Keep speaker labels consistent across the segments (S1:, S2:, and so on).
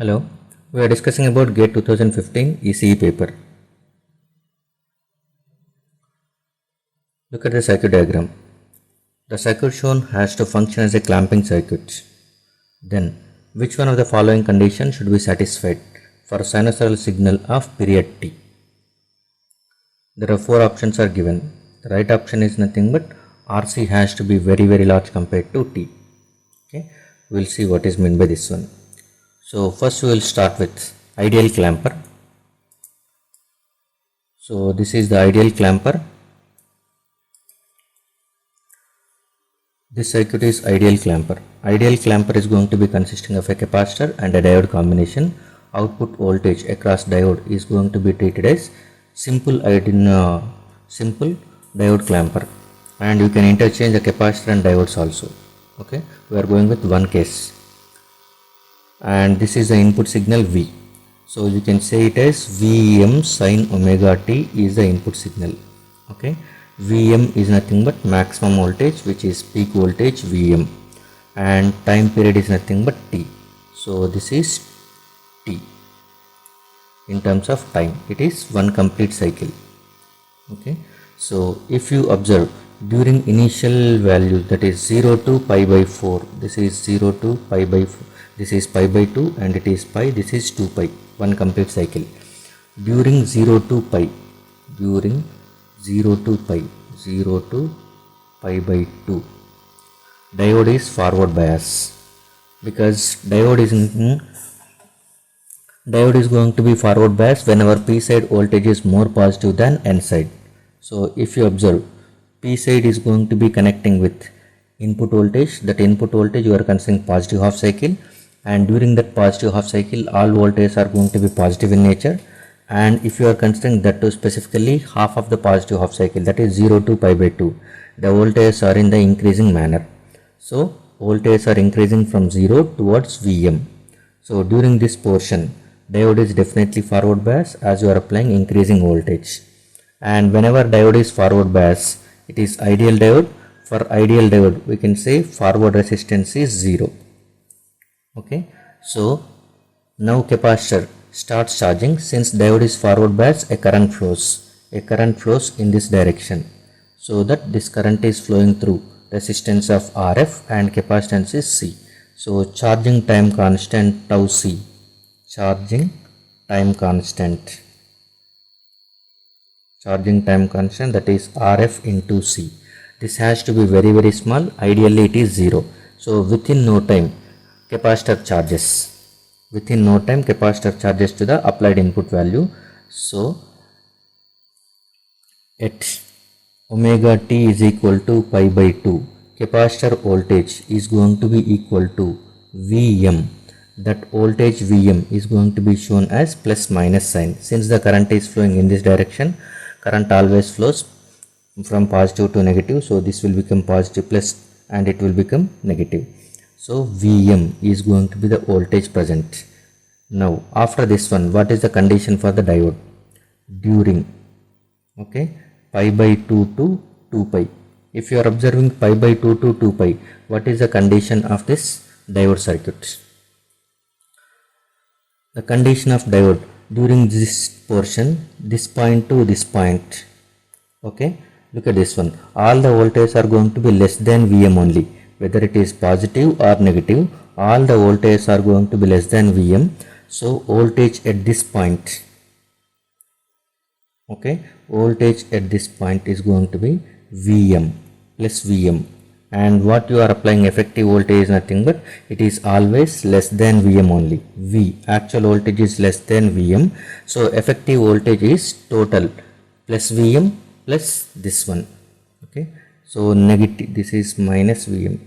S1: Hello, we are discussing about GATE 2015 ECE paper. Look at the circuit diagram. The circuit shown has to function as a clamping circuit. Then, which one of the following conditions should be satisfied for a sinusoidal signal of period t? There are four options are given. The right option is nothing but RC has to be very large compared to t. Okay, we will see what is meant by this one. So first we will start with ideal clamper. So this is the ideal clamper. This circuit is ideal clamper. Ideal clamper is going to be consisting of a capacitor and a diode combination. Output voltage across diode is going to be treated as simple diode clamper, and you can interchange the capacitor and diodes also. Okay, we are going with one case. And this is the input signal V. So you can say it as Vm sin omega t is the input signal. Okay, Vm is nothing but maximum voltage, which is peak voltage Vm, and time period is nothing but t. So this is t. In terms of time, it is one complete cycle. Okay, so if you observe during initial value, that is 0 to pi by 4, this is 0 to pi by 4, this is pi by 2, and it is pi, this is 2 pi, one complete cycle. During 0 to pi, during 0 to pi, 0 to pi by 2, diode is forward bias, because diode is going to be forward bias whenever P side voltage is more positive than N side. So if you observe, P side is going to be connecting with input voltage. That input voltage you are considering positive half cycle, and during that positive half cycle all voltages are going to be positive in nature. And if you are considering that to specifically half of the positive half cycle, that is 0 to pi by 2, the voltages are in the increasing manner. So voltages are increasing from 0 towards Vm. So during this portion, diode is definitely forward bias as you are applying increasing voltage. And whenever diode is forward bias, it is ideal diode. For ideal diode, we can say forward resistance is 0. Okay, so now capacitor starts charging. Since diode is forward bias, a current flows in this direction, so that this current is flowing through resistance of Rf and capacitance is C. So charging time constant tau C, charging time constant that is Rf into C. This has to be very small. Ideally it is 0. So within no time capacitor charges. Within no time capacitor charges to the applied input value. So at omega t is equal to pi by 2, capacitor voltage is going to be equal to Vm. That voltage Vm is going to be shown as plus minus sign. Since the current is flowing in this direction, current always flows from positive to negative, so this will become positive plus and it will become negative. So Vm is going to be the voltage present. Now after this one, what is the condition for the diode? During pi by 2 to 2 pi. If you are observing pi by 2 to 2 pi, what is the condition of this diode circuit? The condition of diode during this portion, this point to this point. Okay, look at this one. All the voltages are going to be less than Vm only. Whether it is positive or negative, all the voltages are going to be less than Vm. So voltage at this point, voltage at this point is going to be Vm plus Vm. And what you are applying effective voltage is nothing but it is always less than Vm only. Actual voltage is less than Vm. So effective voltage is total plus Vm plus this one. Okay, so negative, this is minus Vm,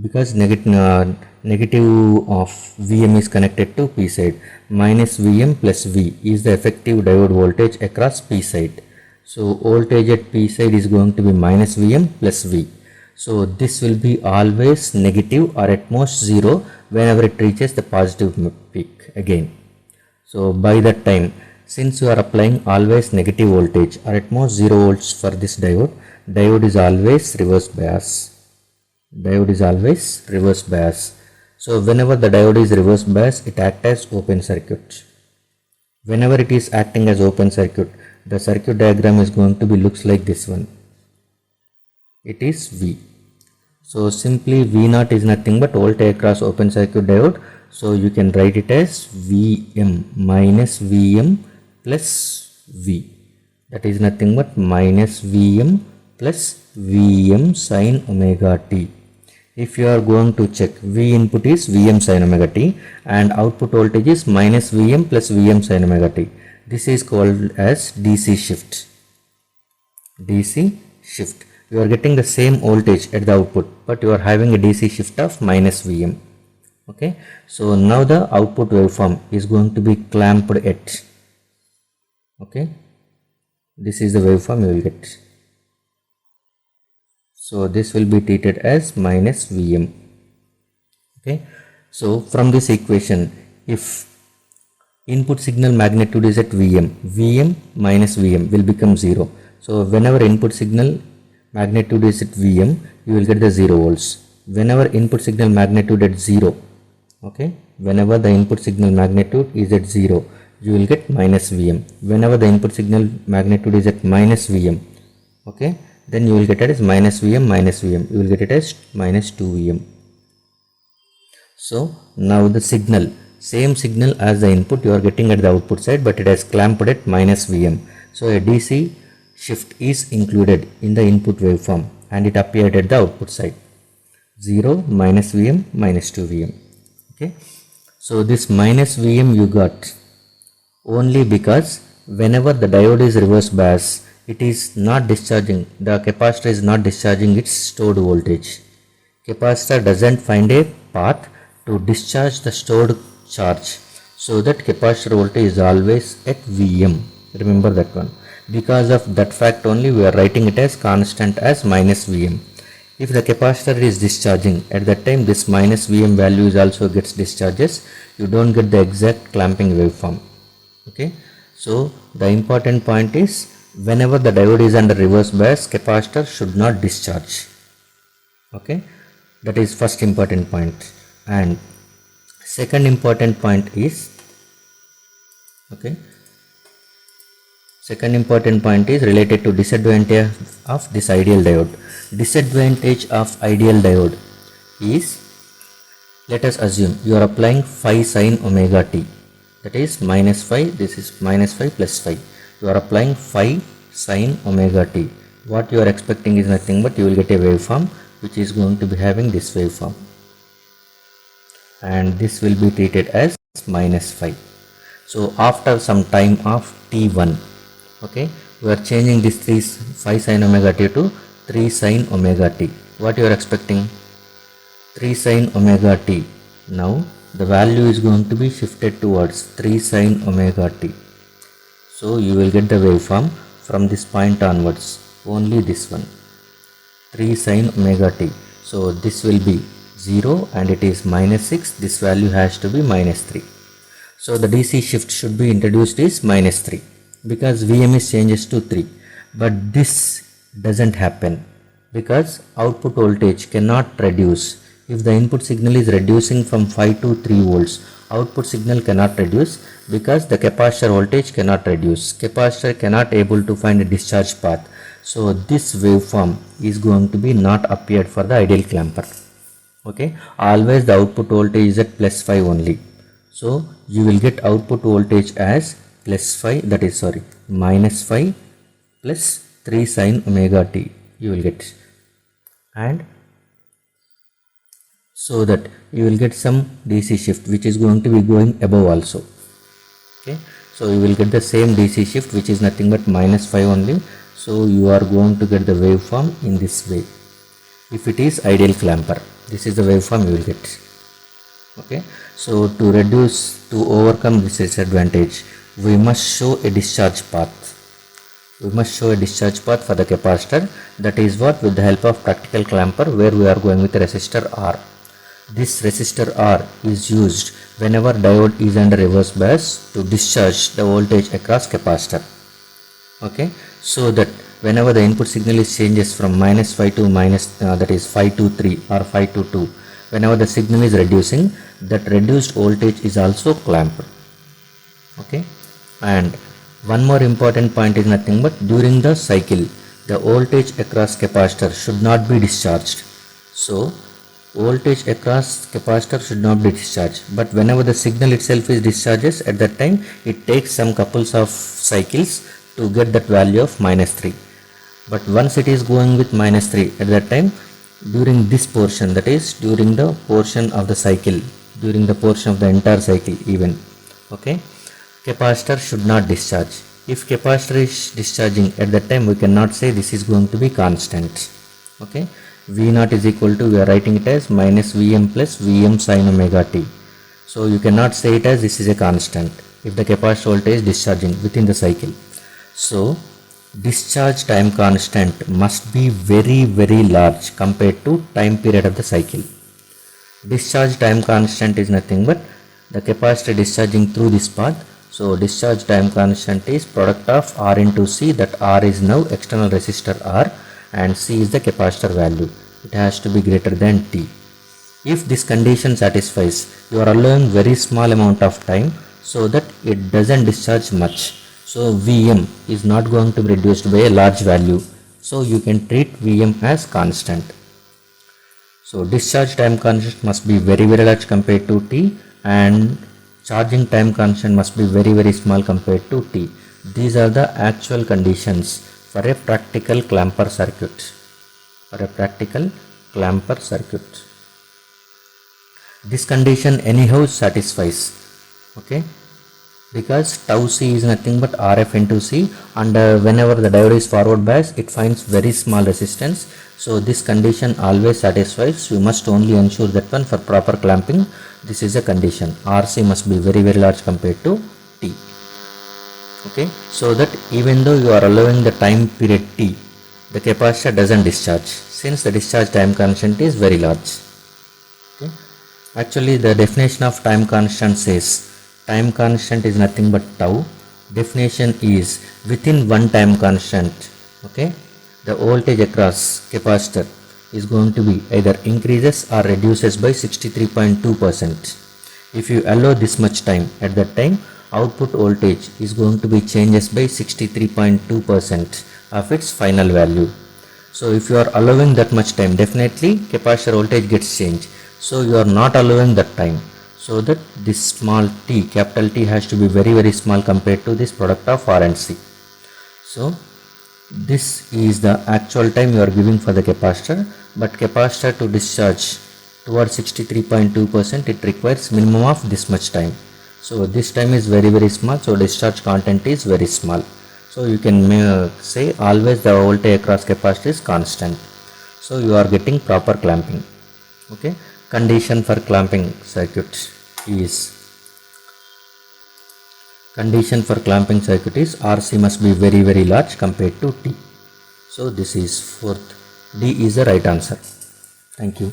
S1: because negative of Vm is connected to P side. Minus Vm plus V is the effective diode voltage across P side. So voltage at P side is going to be minus Vm plus V. So this will be always negative or at most 0 whenever it reaches the positive peak again. So by that time, since you are applying always negative voltage or at most 0 volts for this diode is always reverse bias. So whenever the diode is reverse bias, it acts as open circuit. Whenever it is acting as open circuit, the circuit diagram is going to be looks like this one. It is V. So simply V0 is nothing but voltage across open circuit diode. So you can write it as Vm minus Vm plus V. That is nothing but minus Vm plus Vm sin omega t. If you are going to check, V input is Vm sin omega t and output voltage is minus Vm plus Vm sin omega t. This is called as DC shift. DC shift. You are getting the same voltage at the output, but you are having a DC shift of minus Vm. Okay. So now the output waveform is going to be clamped at. Okay. This is the waveform you will get. So this will be treated as minus Vm. Okay. So from this equation, if input signal magnitude is at Vm, Vm minus Vm will become 0. So whenever input signal magnitude is at Vm, you will get the 0 volts. Whenever input signal magnitude at 0, okay, whenever the input signal magnitude is at 0, you will get minus Vm. Whenever the input signal magnitude is at minus Vm, okay, then you will get it as minus Vm minus Vm. You will get it as minus 2 Vm. So now the signal, same signal as the input you are getting at the output side, but it has clamped at minus Vm. So a DC shift is included in the input waveform and it appeared at the output side. 0 minus Vm minus 2 Vm. Okay. So this minus Vm you got only because whenever the diode is reverse bias, it is not discharging, the capacitor is not discharging its stored voltage. Capacitor doesn't find a path to discharge the stored charge, so that capacitor voltage is always at Vm. Remember that one. Because of that fact only we are writing it as constant as minus Vm. If the capacitor is discharging, at that time this minus Vm value is also gets discharges. You don't get the exact clamping waveform. Okay. So the important point is, whenever the diode is under reverse bias, capacitor should not discharge. Okay, that is first important point. And second important point is, okay, second important point is related to disadvantage of this ideal diode. Disadvantage of ideal diode is, let us assume you are applying phi sin omega t, that is minus phi, this is minus phi plus phi. You are applying phi sin omega t. What you are expecting is nothing but you will get a waveform which is going to be having this waveform, and this will be treated as minus phi. So after some time of t1, okay, we are changing this 3 phi sin omega t to 3 sin omega t. What you are expecting? 3 sin omega t. Now the value is going to be shifted towards 3 sin omega t. So you will get the waveform from this point onwards, only this one, 3 sin omega t. So this will be 0 and it is minus 6. This value has to be minus 3. So the DC shift should be introduced is minus 3 because Vm is changes to 3. But this doesn't happen because output voltage cannot reduce. If the input signal is reducing from 5 to 3 volts, output signal cannot reduce because the capacitor voltage cannot reduce. Capacitor cannot able to find a discharge path. So this waveform is going to be not appeared for the ideal clamper. Okay, always the output voltage is at plus 5 only. So you will get output voltage as plus 5, that is minus 5 plus 3 sin omega t you will get, and so that you will get some DC shift which is going to be going above also. Okay, so you will get the same DC shift which is nothing but minus 5 only. So you are going to get the waveform in this way. If it is ideal clamper, this is the waveform you will get. Okay, so to overcome this disadvantage, we must show a discharge path. We must show a discharge path for the capacitor. That is what, with the help of practical clamper, where we are going with resistor R. This resistor R is used whenever diode is under reverse bias to discharge the voltage across capacitor. Okay, so that whenever the input signal is changes from minus 5 to minus that is 5 to 3 or 5 to 2, whenever the signal is reducing, that reduced voltage is also clamped. Okay, and one more important point is nothing but during the cycle the voltage across capacitor should not be discharged. So voltage across capacitor should not be discharged, but whenever the signal itself is discharges, at that time it takes some couples of cycles to get that value of -3. But once it is going with -3, at that time during this portion, that is during the portion of the cycle, during the portion of the entire cycle even, okay, capacitor should not discharge. If capacitor is discharging, at that time we cannot say this is going to be constant. Okay, V0 is equal to, we are writing it as minus Vm plus Vm sin omega t. So you cannot say it as this is a constant if the capacitor voltage is discharging within the cycle. So discharge time constant must be very large compared to time period of the cycle. Discharge time constant is nothing but the capacitor discharging through this path. So discharge time constant is product of R into C, that R is now external resistor R and C is the capacitor value. It has to be greater than T. If this condition satisfies, you are allowing very small amount of time so that it doesn't discharge much. So Vm is not going to be reduced by a large value. So you can treat Vm as constant. So discharge time constant must be very large compared to T, and charging time constant must be very small compared to T. These are the actual conditions for a practical clamper circuit. This condition anyhow satisfies, okay, because tau C is nothing but Rf into C, and whenever the diode is forward biased, it finds very small resistance. So this condition always satisfies. You must only ensure that one for proper clamping. This is a condition. RC must be very large compared to T. Okay, so that even though you are allowing the time period T, the capacitor doesn't discharge since the discharge time constant is very large. Okay, actually the definition of time constant says time constant is nothing but tau. Definition is within one time constant, okay, the voltage across capacitor is going to be either increases or reduces by 63.2%. If you allow this much time, at that time output voltage is going to be changes by 63.2% of its final value. So if you are allowing that much time, definitely capacitor voltage gets changed. So you are not allowing that time, so that this small t, capital T, has to be very small compared to this product of R and C. So this is the actual time you are giving for the capacitor, but capacitor to discharge towards 63.2%, it requires minimum of this much time. So this time is very small, so discharge content is very small. So you can say always the voltage across capacitor is constant. So you are getting proper clamping. Okay, condition for clamping circuit is RC must be very large compared to T. So this is fourth. D is the right answer. Thank you.